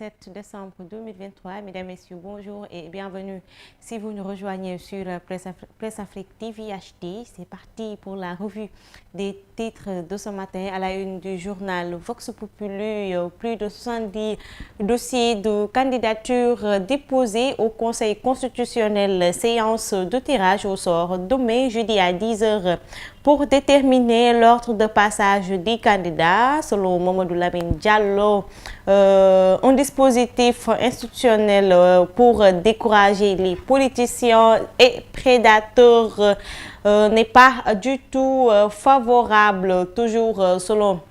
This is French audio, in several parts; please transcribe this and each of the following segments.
7 décembre 2023. Mesdames, Messieurs, bonjour et bienvenue. Si vous nous rejoignez sur Presse Afrique TV HD, c'est parti pour la revue des titres de ce matin à la une du journal Vox Populi. Plus de 70 dossiers de candidature déposés au Conseil constitutionnel. Séance de tirage au sort demain, jeudi à 10h. Pour déterminer l'ordre de passage des candidats, selon Mamadou Lamine Diallo, un dispositif institutionnel pour décourager les politiciens et prédateurs n'est pas du tout favorable, toujours selon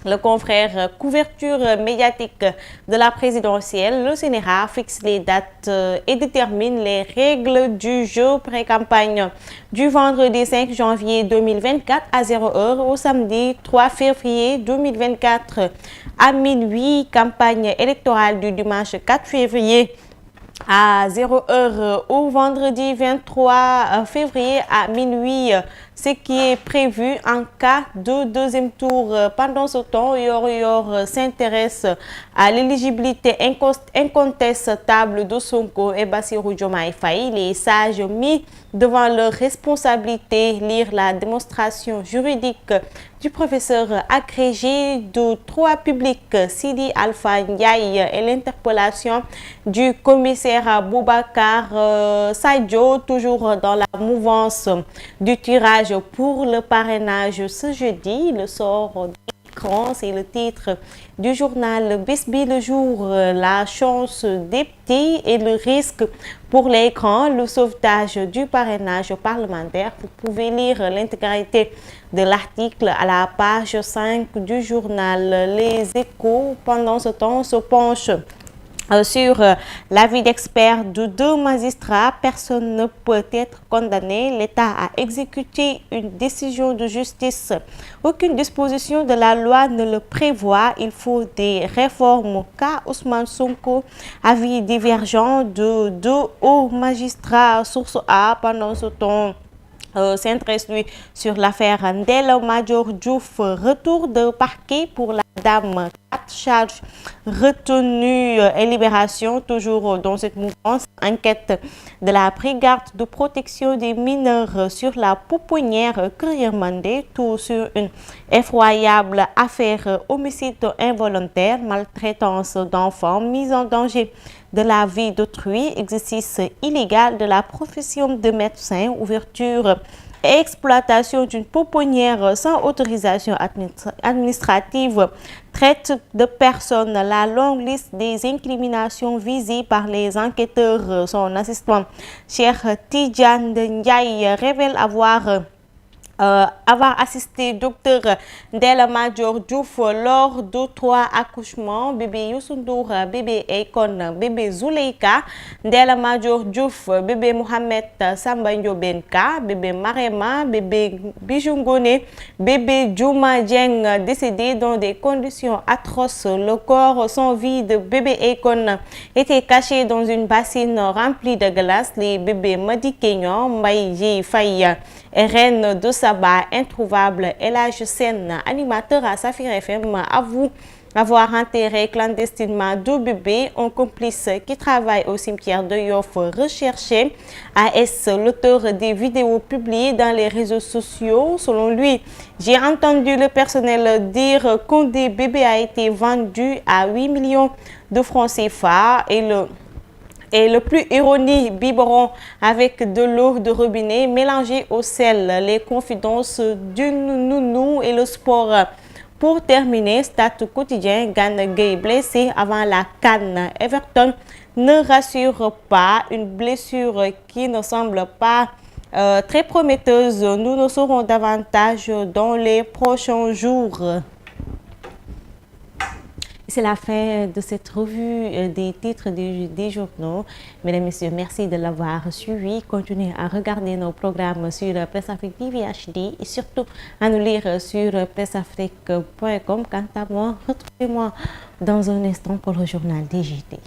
le confrère couverture médiatique de la présidentielle. Le Sénégal fixe les dates et détermine les règles du jeu pré-campagne du vendredi 5 janvier 2024 à 0h au samedi 3 février 2024 à minuit. Campagne électorale du dimanche 4 février à 0h au vendredi 23 février à minuit, ce qui est prévu en cas de deuxième tour. Pendant ce temps, Yor s'intéresse à l'éligibilité incontestable de Sonko et Bassirou Diomaye Faye. Les sages mis devant leur responsabilité, lire la démonstration juridique du professeur agrégé de droit public Sidi Alpha Ndiaye et l'interpellation du commissaire Boubacar Sadio, toujours dans la mouvance du tirage pour le parrainage ce jeudi. Le sort d'écran, c'est le titre du journal Bisbi le jour. La chance des petits et le risque pour les grands, le sauvetage du parrainage parlementaire. Vous pouvez lire l'intégralité de l'article à la page 5 du journal Les Échos. Pendant ce temps, se penche sur l'avis d'experts de 2 magistrats. Personne ne peut être condamné. L'État a exécuté une décision de justice. Aucune disposition de la loi ne le prévoit. Il faut des réformes. Cas Ousmane Sonko, avis divergent de 2 hauts magistrats. Source A. Pendant ce temps, s'intéresse lui sur l'affaire Ndella Madior Diouf. Retour de parquet pour la dame. 4 charges retenues et libération. Toujours dans cette mouvance, enquête de la brigade de protection des mineurs sur la pouponnière Mandé. Tout sur une effroyable affaire homicide involontaire, maltraitance d'enfants, mise en danger de la vie d'autrui, exercice illégal de la profession de médecin, ouverture et exploitation d'une pouponnière sans autorisation administrative, traite de personnes. La longue liste des incriminations visées par les enquêteurs. Son assistant, Cheikh Tidjane Ndiaye, révèle avoir assisté Dr Ndella Madior Diouf lors de 3 accouchements, bébé Youssou Ndour, bébé Akon, bébé Zuleika, Ndella Madior Diouf, bébé Mohamed Samba Ndiobenka, bébé Marema, bébé Bijoungone, bébé Djouma Dieng, décédé dans des conditions atroces. Le corps sans vie de bébé Akon était caché dans une bassine remplie de glace. Les bébés Madi Kenyon, Mbaye Faye et reine de Saba, introuvable. Elage Sen, animateur à Safir FM, avoue avoir enterré clandestinement 2 bébés. Un complice qui travaille au cimetière de Yoff recherché. AS, l'auteur des vidéos publiées dans les réseaux sociaux. Selon lui, j'ai entendu le personnel dire qu'un des bébés a été vendu à 8 millions de francs CFA et le plus ironie, biberon avec de l'eau de robinet mélangée au sel. Les confidences d'une nounou et le sport. Pour terminer, Stade quotidien, Gana Gueye blessé avant la CAN. Everton ne rassure pas, une blessure qui ne semble pas très prometteuse. Nous ne saurons davantage dans les prochains jours. C'est la fin de cette revue des titres des journaux. Mesdames, Messieurs, merci de l'avoir suivi. Continuez à regarder nos programmes sur Presse Afrique TV HD et surtout à nous lire sur presseafrique.com. Quant à moi, retrouvez-moi dans un instant pour le journal DGT.